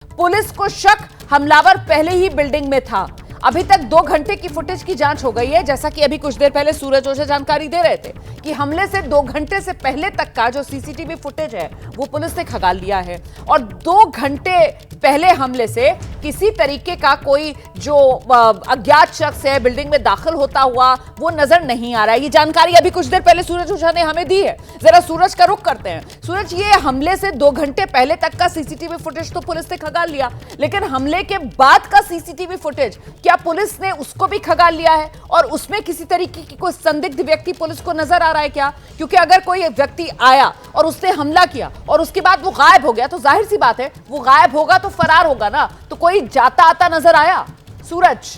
Police को शक हमलावर पहले ही बिल्डिंग में था। अभी तक 2 घंटे की फुटेज की जांच हो गई है। जैसा कि अभी कुछ देर पहले सूरज ओझा जानकारी दे रहे थे कि हमले से 2 घंटे से पहले तक का जो सीसीटीवी फुटेज है वो पुलिस ने खंगाल लिया है और 2 घंटे पहले हमले से किसी तरीके का कोई जो अज्ञात शख्स है बिल्डिंग में दाखिल होता हुआ वो नजर नहीं आ रहा है। ये जानकारी अभी कुछ देर पहले सूरज ओझा ने हमें दी है। जरा सूरज का रुख करते हैं। सूरज, ये हमले से 2 घंटे पहले तक का सीसीटीवी फुटेज तो पुलिस ने खंगाल लिया, लेकिन हमले के बाद का सीसीटीवी फुटेज क्या पुलिस ने उसको भी खंगाल लिया है और उसमें किसी तरीके की कोई संदिग्ध व्यक्ति पुलिस को नजर आ रहा है क्या? क्योंकि अगर कोई व्यक्ति आया और उसने हमला किया और उसके बाद वो गायब हो गया तो जाहिर सी बात है वो गायब होगा तो फरार होगा ना, तो कोई जाता आता नजर आया? सूरज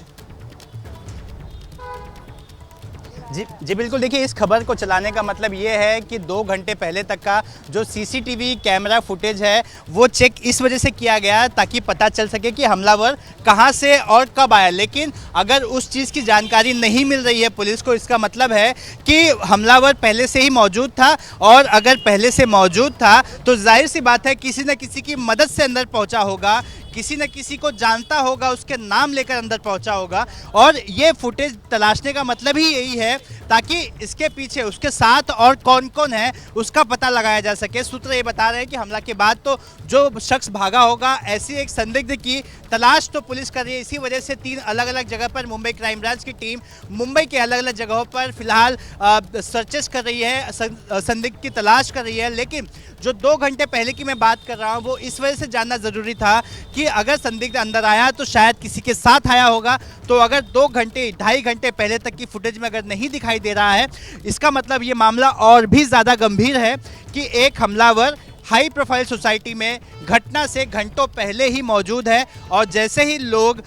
जी बिल्कुल। देखिए, इस खबर को चलाने का मतलब ये है कि 2 घंटे पहले तक का जो सीसीटीवी कैमरा फुटेज है वो चेक इस वजह से किया गया ताकि पता चल सके कि हमलावर कहां से और कब आया। लेकिन अगर उस चीज़ की जानकारी नहीं मिल रही है पुलिस को, इसका मतलब है कि हमलावर पहले से ही मौजूद था, और अगर पहले से मौजूद था तो जाहिर सी बात है किसी न किसी की मदद से अंदर पहुंचा होगा, किसी न किसी को जानता होगा, उसके नाम लेकर अंदर पहुंचा होगा। और ये फुटेज तलाशने का मतलब ही यही है ताकि इसके पीछे उसके साथ और कौन कौन है उसका पता लगाया जा सके। सूत्र ये बता रहे हैं कि हमला के बाद तो जो शख्स भागा होगा, ऐसी एक संदिग्ध की तलाश तो पुलिस कर रही है। इसी वजह से 3 अलग अलग जगह पर मुंबई क्राइम ब्रांच की टीम मुंबई के अलग अलग जगहों पर फिलहाल सर्चेस कर रही है, संदिग्ध की तलाश कर रही है। लेकिन जो 2 घंटे पहले की मैं बात कर रहा हूँ वो इस वजह से जानना ज़रूरी था कि अगर संदिग्ध अंदर आया तो शायद किसी के साथ आया होगा। तो अगर 2 घंटे 2.5 घंटे पहले तक की फुटेज में अगर नहीं दिखाई दे रहा है, इसका मतलब ये मामला और भी ज़्यादा गंभीर है कि एक हमलावर हाई प्रोफाइल सोसाइटी में घटना से घंटों पहले ही मौजूद है। और जैसे ही लोग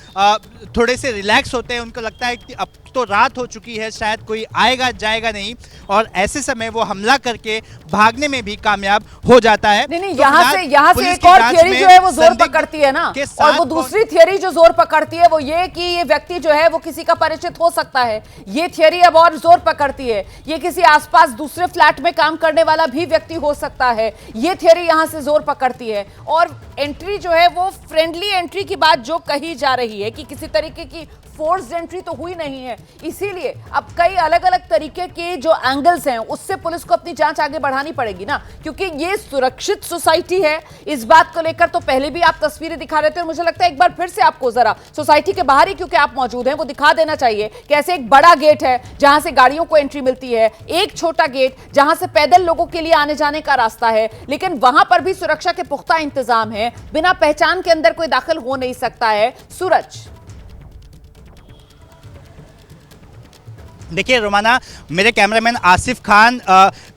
थोड़े से रिलैक्स होते हैं, उनको लगता है कि अब तो रात हो चुकी है, शायद कोई आएगा जाएगा नहीं, और ऐसे समय वो हमला करके भागने में भी कामयाब हो जाता है। नहीं, यहाँ से एक और थियरी जो है वो जोर पकड़ती है ना, और वो दूसरी थियरी जो जोर पकड़ती है वो ये कि ये व्यक्ति जो है वो किसी का परिचित हो सकता है। ये थियरी अब और जोर पकड़ती है, ये किसी आसपास दूसरे फ्लैट में काम करने वाला भी व्यक्ति हो सकता है। ये थियरी यहाँ से जोर पकड़ती है। और एंट्री जो है वो फ्रेंडली एंट्री की बात जो कही जा रही है कि किसी तरीके की फोर्स्ड एंट्री तो हुई नहीं है, इसीलिए अब कई अलग अलग तरीके के जो एंगल्स हैं उससे पुलिस को अपनी जांच आगे बढ़ानी पड़ेगी ना, क्योंकि ये सुरक्षित सोसाइटी है। इस बात को लेकर तो पहले भी आप तस्वीरें दिखा रहे थे और मुझे लगता है एक बार फिर से आपको जरा सोसाइटी के बाहर ही क्योंकि आप मौजूद हैं वो दिखा देना चाहिए कि ऐसे एक बड़ा गेट है जहां से गाड़ियों को एंट्री मिलती है, एक छोटा गेट जहां से पैदल लोगों के लिए आने जाने का रास्ता है, लेकिन वहां पर भी सुरक्षा के पुख्ता इंतजाम है। बिना पहचान के अंदर कोई दाखिल हो नहीं सकता है। सूरज, देखिए रोमाना, मेरे कैमरामैन आसिफ खान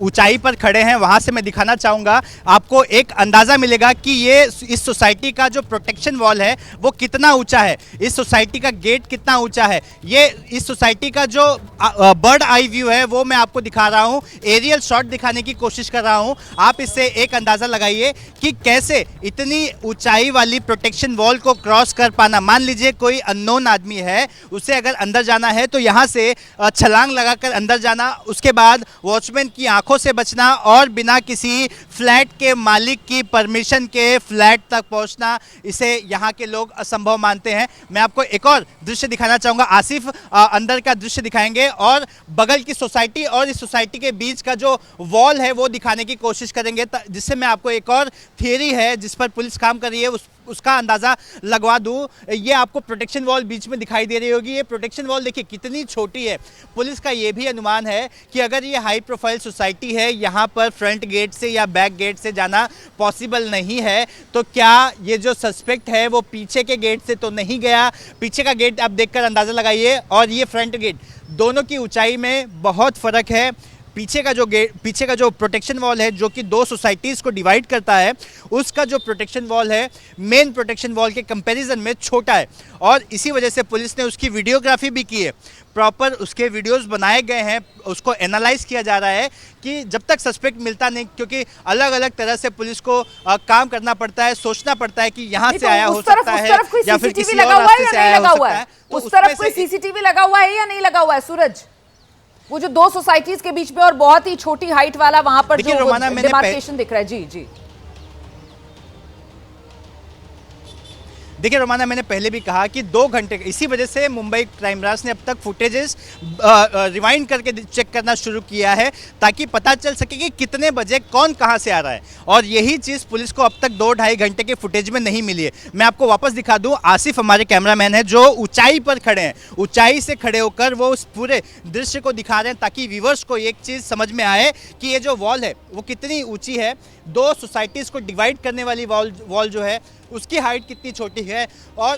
ऊंचाई पर खड़े हैं, वहां से मैं दिखाना चाहूँगा आपको। एक अंदाज़ा मिलेगा कि ये इस सोसाइटी का जो प्रोटेक्शन वॉल है वो कितना ऊंचा है, इस सोसाइटी का गेट कितना ऊंचा है। ये इस सोसाइटी का जो बर्ड आई व्यू है वो मैं आपको दिखा रहा हूँ, एरियल शॉट दिखाने की कोशिश कर रहा हूँ। आप इससे एक अंदाज़ा लगाइए कि कैसे इतनी ऊंचाई वाली प्रोटेक्शन वॉल को क्रॉस कर पाना। मान लीजिए कोई अननोन आदमी है, उसे अगर अंदर जाना है तो यहाँ से छलांग लगाकर अंदर जाना, उसके बाद वॉचमैन की आंखों से बचना और बिना किसी फ्लैट के मालिक की परमिशन के फ्लैट तक पहुंचना, इसे यहाँ के लोग असंभव मानते हैं। मैं आपको एक और दृश्य दिखाना चाहूँगा। आसिफ अंदर का दृश्य दिखाएंगे और बगल की सोसाइटी और इस सोसाइटी के बीच का जो वॉल है वो दिखाने की कोशिश करेंगे, जिससे मैं आपको एक और थियरी है जिस पर पुलिस काम कर रही है उसका अंदाज़ा लगवा दूं। ये आपको प्रोटेक्शन वॉल बीच में दिखाई दे रही होगी। ये प्रोटेक्शन वॉल देखिए कितनी छोटी है। पुलिस का ये भी अनुमान है कि अगर ये हाई प्रोफाइल सोसाइटी है, यहाँ पर फ्रंट गेट से या बैक गेट से जाना पॉसिबल नहीं है, तो क्या ये जो सस्पेक्ट है वो पीछे के गेट से तो नहीं गया। पीछे का गेट आप देखकर अंदाज़ा लगाइए और ये फ्रंट गेट, दोनों की ऊंचाई में बहुत फ़र्क है। पीछे का जो प्रोटेक्शन वॉल है जो कि 2 सोसाइटीज़ को डिवाइड करता है, उसका जो प्रोटेक्शन वॉल है मेन प्रोटेक्शन वॉल के कंपैरिजन में छोटा है। और इसी वजह से पुलिस ने उसकी वीडियोग्राफी भी की है, प्रॉपर उसके वीडियोस बनाए गए हैं, उसको एनालाइज किया जा रहा है कि जब तक सस्पेक्ट मिलता नहीं, क्योंकि अलग अलग तरह से पुलिस को काम करना पड़ता है, सोचना पड़ता है कि यहाँ से आया हो सकता है या फिर किसी और रास्ते से आया हो सकता है। उस तरफ कोई सीसीटीवी लगा हुआ है या नहीं लगा हुआ है सूरज? वो जो 2 सोसाइटीज के बीच में और बहुत ही छोटी हाइट वाला वहां पर जो डिमार्केशन दिख रहा है। जी जी देखिए रोमाना, मैंने पहले भी कहा कि 2 घंटे, इसी वजह से मुंबई क्राइम ब्रांच ने अब तक फुटेजेस रिवाइंड करके चेक करना शुरू किया है, ताकि पता चल सके कि कितने बजे कौन कहां से आ रहा है। और यही चीज़ पुलिस को अब तक 2-2.5 घंटे के फुटेज में नहीं मिली है। मैं आपको वापस दिखा दूं, आसिफ हमारे कैमरामैन है जो ऊंचाई पर खड़े हैं, ऊंचाई से खड़े होकर वो उस पूरे दृश्य को दिखा रहे हैं, ताकि व्यूवर्स को एक चीज़ समझ में आए कि ये जो वॉल है वो कितनी ऊंची है। 2 सोसाइटीज़ को डिवाइड करने वाली वॉल जो है उसकी हाइट कितनी छोटी है, और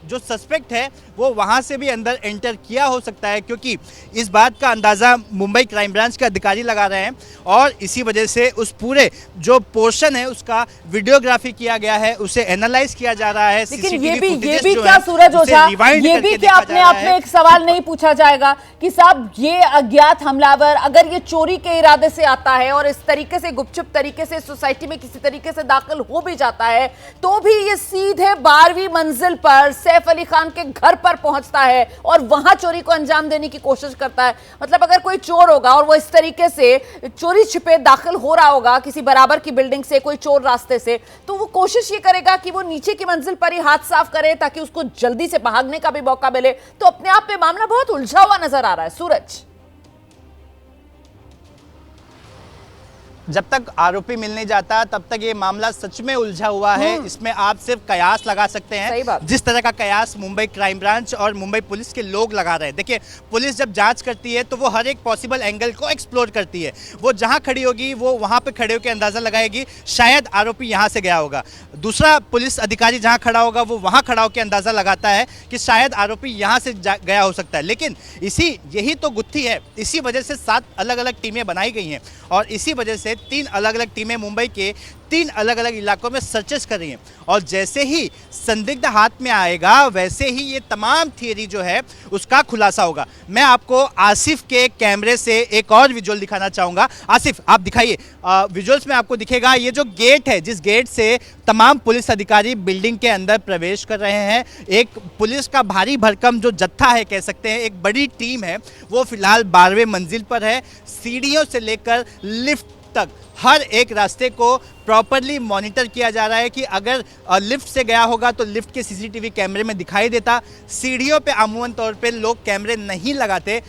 जो सस्पेक्ट है वो वहाँ से भी अंदर एंटर किया हो सकता है, क्योंकि इस बात का अंदाज़ा मुंबई क्राइम ब्रांच के अधिकारी लगा रहे हैं। और इसी वजह से उस पूरे जो पोर्शन है उसका वीडियोग्राफी किया गया है, उसे एनालाइज किया जा रहा है। लेकिन ये भी क्या सूरज ओझा, ये भी क्या अपने आप में एक सवाल नहीं पूछा जाएगा कि साहब ये अज्ञात हमलावर अगर ये चोरी के इरादे से आता है और इस तरीके से गुपचुप तरीके से सोसाइटी में किसी तरीके से दाखिल हो भी जाता है, तो भी ये सीधे 12वीं मंजिल पर सैफ अली खान के घर पर पहुंचता है और वहां चोरी को अंजाम देने की कोशिश करता है। मतलब अगर कोई चोर होगा और वो इस तरीके से चोरी छिपे दाखिल हो रहा होगा किसी बराबर की बिल्डिंग से, कोई चोर रास्ते से, तो वो कोशिश ये करेगा कि वो नीचे की मंजिल पर ही हाथ साफ करे ताकि उसको जल्दी से भागने का भी मौका मिले। तो अपने आप में मामला बहुत उलझा हुआ नजर आ रहा है सूरज। जब तक आरोपी मिल नहीं जाता तब तक ये मामला सच में उलझा हुआ है। इसमें आप सिर्फ कयास लगा सकते हैं, जिस तरह का कयास मुंबई क्राइम ब्रांच और मुंबई पुलिस के लोग लगा रहे हैं। देखिए, पुलिस जब जांच करती है तो वो हर एक पॉसिबल एंगल को एक्सप्लोर करती है। वो जहां खड़ी होगी वो वहां पे खड़े होकर अंदाजा लगाएगी शायद आरोपी यहां से गया होगा। दूसरा पुलिस अधिकारी जहां खड़ा होगा वो वहां खड़ा होकर अंदाजा लगाता है कि शायद आरोपी यहां से गया हो सकता है। लेकिन यही तो गुत्थी है, इसी वजह से 7 अलग अलग टीमें बनाई गई हैं और इसी वजह से 3 अलग अलग टीमें मुंबई के 3 अलग अलग इलाकों में सर्चेस कर रही हैं। और जैसे ही संदिग्ध हाथ में आएगा वैसे ही ये तमाम थियरी जो है उसका खुलासा होगा। मैं आपको आसिफ के कैमरे से एक और विजुअल दिखाना चाहूँगा। आसिफ, आप दिखाइए। विजुअल्स में आपको दिखेगा ये जो गेट है, जिस गेट से तमाम पुलिस अधिकारी बिल्डिंग के अंदर प्रवेश कर रहे हैं। एक पुलिस का भारी भरकम जो जत्था है, कह सकते हैं एक बड़ी टीम है, वो फिलहाल 12वें मंजिल पर है। सीढ़ियों से लेकर लिफ्ट तक हर एक रास्ते को प्रॉपरली मॉनिटर किया जा रहा है कि अगर लिफ्ट से गया होगा तो लिफ्ट के सीसीटीवी कैमरे में दिखाई देता। सीढ़ियों पे अमूमन तौर पे लोग कैमरे नहीं लगाते,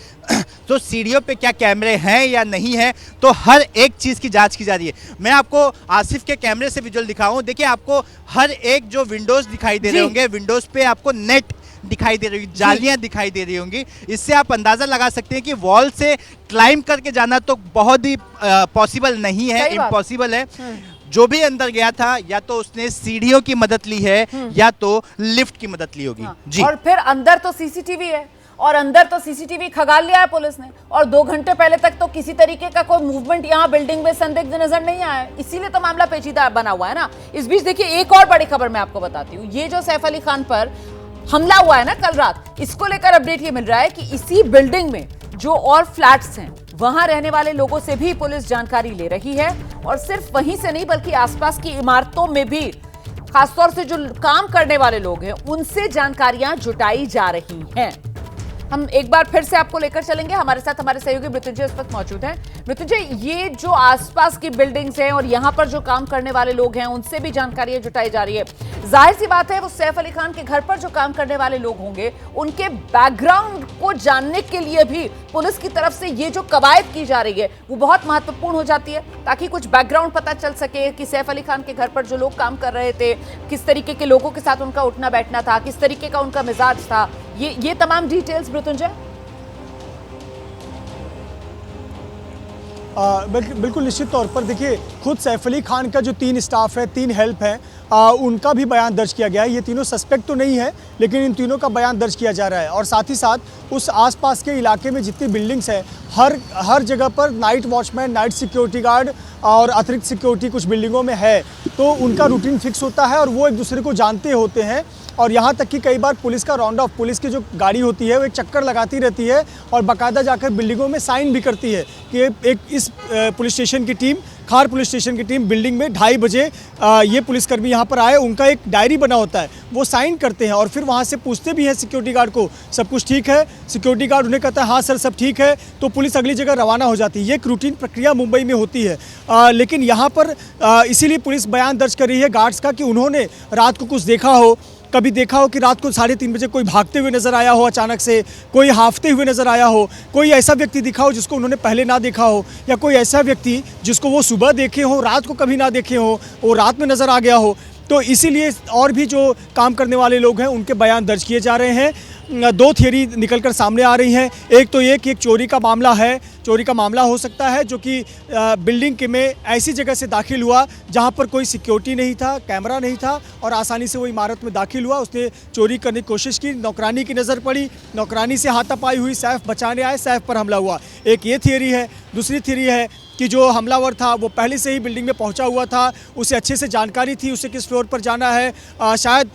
तो सीढ़ियों पे क्या कैमरे हैं या नहीं है, तो हर एक चीज़ की जांच की जा रही है। मैं आपको आसिफ के कैमरे से विजुअल दिखाऊं। देखिए, आपको हर एक जो विंडोज़ दिखाई दे रहे होंगे, विंडोज़ पे आपको नेट दिखाई दे रही होगी, जालियां दिखाई दे रही होंगी। इससे आप अंदाजा लगा सकते हैं कि वॉल से क्लाइंब करके जाना तो बहुत ही पॉसिबल नहीं है, इम्पॉसिबल है। जो भी अंदर गया था या तो उसने सीढ़ियों की मदद ली है या तो लिफ्ट की मदद ली होगी। जी, और फिर अंदर तो सीसीटीवी है और अंदर तो सीसीटीवी खंगाल लिया है पुलिस ने, और 2 घंटे पहले तक तो किसी तरीके का कोई मूवमेंट यहाँ बिल्डिंग में संदिग्ध नजर नहीं आया, इसीलिए तो मामला पेचीदा बना हुआ है ना। इस बीच देखिए, एक और बड़ी खबर मैं आपको बताती हूँ। ये जो सैफ अली खान पर हमला हुआ है ना कल रात, इसको लेकर अपडेट ये मिल रहा है कि इसी बिल्डिंग में जो और फ्लैट्स हैं वहां रहने वाले लोगों से भी पुलिस जानकारी ले रही है, और सिर्फ वहीं से नहीं बल्कि आसपास की इमारतों में भी खासतौर से जो काम करने वाले लोग हैं उनसे जानकारियां जुटाई जा रही हैं। हम एक बार फिर से आपको लेकर चलेंगे। हमारे साथ हमारे सहयोगी मृत्युंजय इस वक्त मौजूद हैं। मृत्युंजय, ये जो आसपास की बिल्डिंग्स हैं और यहाँ पर जो काम करने वाले लोग हैं उनसे भी जानकारियां जुटाई जा रही है। जाहिर सी बात है वो सैफ अली खान के घर पर जो काम करने वाले लोग होंगे उनके बैकग्राउंड को जानने के लिए भी पुलिस की तरफ से ये जो कवायद की जा रही है वो बहुत महत्वपूर्ण हो जाती है, ताकि कुछ बैकग्राउंड पता चल सके कि सैफ अली खान के घर पर जो लोग काम कर रहे थे किस तरीके के लोगों के साथ उनका उठना बैठना था, किस तरीके का उनका मिजाज था, ये तमाम डिटेल्स मृत्युंजय। बिल्कुल निश्चित तौर पर देखिए, खुद सैफ अली खान का जो 3 स्टाफ है, 3 हेल्प है, उनका भी बयान दर्ज किया गया है। ये तीनों सस्पेक्ट तो नहीं है, लेकिन इन तीनों का बयान दर्ज किया जा रहा है। और साथ ही साथ उस आसपास के इलाके में जितनी बिल्डिंग्स है, हर जगह पर night watchman, night security guard और अतिरिक्त सिक्योरिटी कुछ बिल्डिंगों में है, तो उनका रूटीन फिक्स होता है और वो एक दूसरे को जानते होते हैं। और यहाँ तक कि कई बार पुलिस का राउंड ऑफ, पुलिस की जो गाड़ी होती है वो एक चक्कर लगाती रहती है और बाकायदा जाकर बिल्डिंगों में साइन भी करती है कि एक इस पुलिस स्टेशन की टीम खार पुलिस स्टेशन की टीम बिल्डिंग में 2:30 बजे ये पुलिसकर्मी यहाँ पर आए। उनका एक डायरी बना होता है, वो साइन करते हैं और फिर वहाँ से पूछते भी हैं सिक्योरिटी गार्ड को, सब कुछ ठीक है? सिक्योरिटी गार्ड उन्हें कहता है हाँ सर सब ठीक है, तो पुलिस अगली जगह रवाना हो जाती है। ये एक रूटीन प्रक्रिया मुंबई में होती है। लेकिन यहाँ पर इसीलिए पुलिस बयान दर्ज कर रही है गार्ड्स का कि उन्होंने रात को कुछ देखा हो, कभी देखा हो कि रात को 3:30 बजे कोई भागते हुए नजर आया हो, अचानक से कोई हांफते हुए नजर आया हो, कोई ऐसा व्यक्ति दिखा हो जिसको उन्होंने पहले ना देखा हो, या कोई ऐसा व्यक्ति जिसको वो सुबह देखे हो, रात को कभी ना देखे हो, वो रात में नजर आ गया हो। तो इसीलिए और भी जो काम करने वाले लोग हैं उनके बयान दर्ज किए जा रहे हैं। 2 थियरी निकलकर सामने आ रही हैं। एक तो ये कि एक चोरी का मामला है, चोरी का मामला हो सकता है जो कि बिल्डिंग के में ऐसी जगह से दाखिल हुआ जहां पर कोई सिक्योरिटी नहीं था, कैमरा नहीं था और आसानी से वो इमारत में दाखिल हुआ। उसने चोरी करने की कोशिश की, नौकरानी की नज़र पड़ी, नौकरानी से हाथापाई हुई, सैफ बचाने आए, सैफ पर हमला हुआ। एक ये थियरी है। दूसरी थियरी है कि जो हमलावर था वो पहले से ही बिल्डिंग में पहुंचा हुआ था, उसे अच्छे से जानकारी थी उसे किस फ्लोर पर जाना है। शायद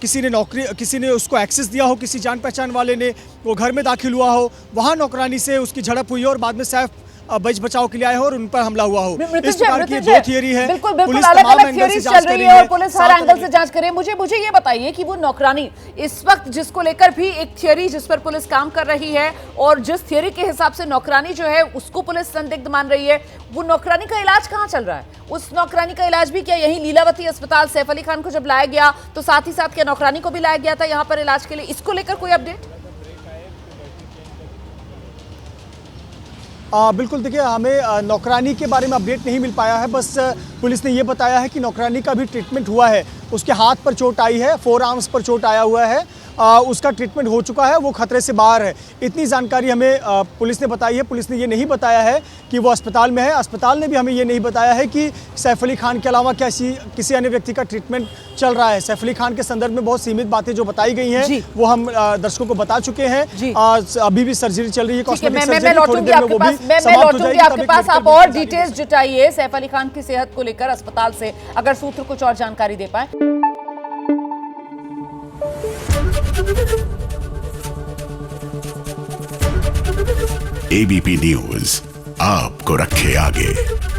किसी ने उसको एक्सेस दिया हो, किसी जान पहचान वाले ने, वो घर में दाखिल हुआ हो, वहाँ नौकरानी से उसकी झड़प हुई हो और बाद में सैफ बच बचाव के लिए आए हो और उन पर हमला हुआ हो। इस प्रकार की 2 थियरी है। बिल्कुल अलग-अलग थियरीज चल रही है और पुलिस हर एंगल से जांच कर रही है। मुझे ये बताइए कि वो नौकरानी इस वक्त जिसको लेकर भी एक थियरी जिस पर पुलिस काम कर रही है और जिस थियरी के हिसाब से नौकरानी जो है उसको पुलिस संदिग्ध मान रही है, वो नौकरानी का इलाज कहाँ चल रहा है? उस नौकरानी का इलाज भी क्या यही लीलावती अस्पताल, सैफ अली खान को जब लाया गया तो साथ ही साथ क्या नौकरानी को भी लाया गया था यहाँ पर इलाज के लिए? इसको लेकर कोई अपडेट? बिल्कुल, देखिए हमें नौकरानी के बारे में अपडेट नहीं मिल पाया है। बस पुलिस ने ये बताया है कि नौकरानी का भी ट्रीटमेंट हुआ है, उसके हाथ पर चोट आई है, 4 आर्म्स पर चोट आया हुआ है, उसका ट्रीटमेंट हो चुका है, वो खतरे से बाहर है। इतनी जानकारी हमें पुलिस ने बताई है। पुलिस ने ये नहीं बताया है कि वो अस्पताल में है। अस्पताल ने भी हमें ये नहीं बताया है कि सैफ अली खान के अलावा किसी अन्य व्यक्ति का ट्रीटमेंट चल रहा है। सैफ अली खान के संदर्भ में बहुत सीमित बातें जो बताई गई हैं वो हम दर्शकों को बता चुके हैं। अभी भी सर्जरी चल रही है, कॉस्मेटिक सर्जरी, थोड़ी देर में वो भी समाप्त हो जाएगी। आपके पास आप और डिटेल्स जुटाइए सैफ अली खान की सेहत को लेकर अस्पताल से, अगर सूत्र कुछ और जानकारी दे पाए। एबीपी न्यूज आपको रखे आगे।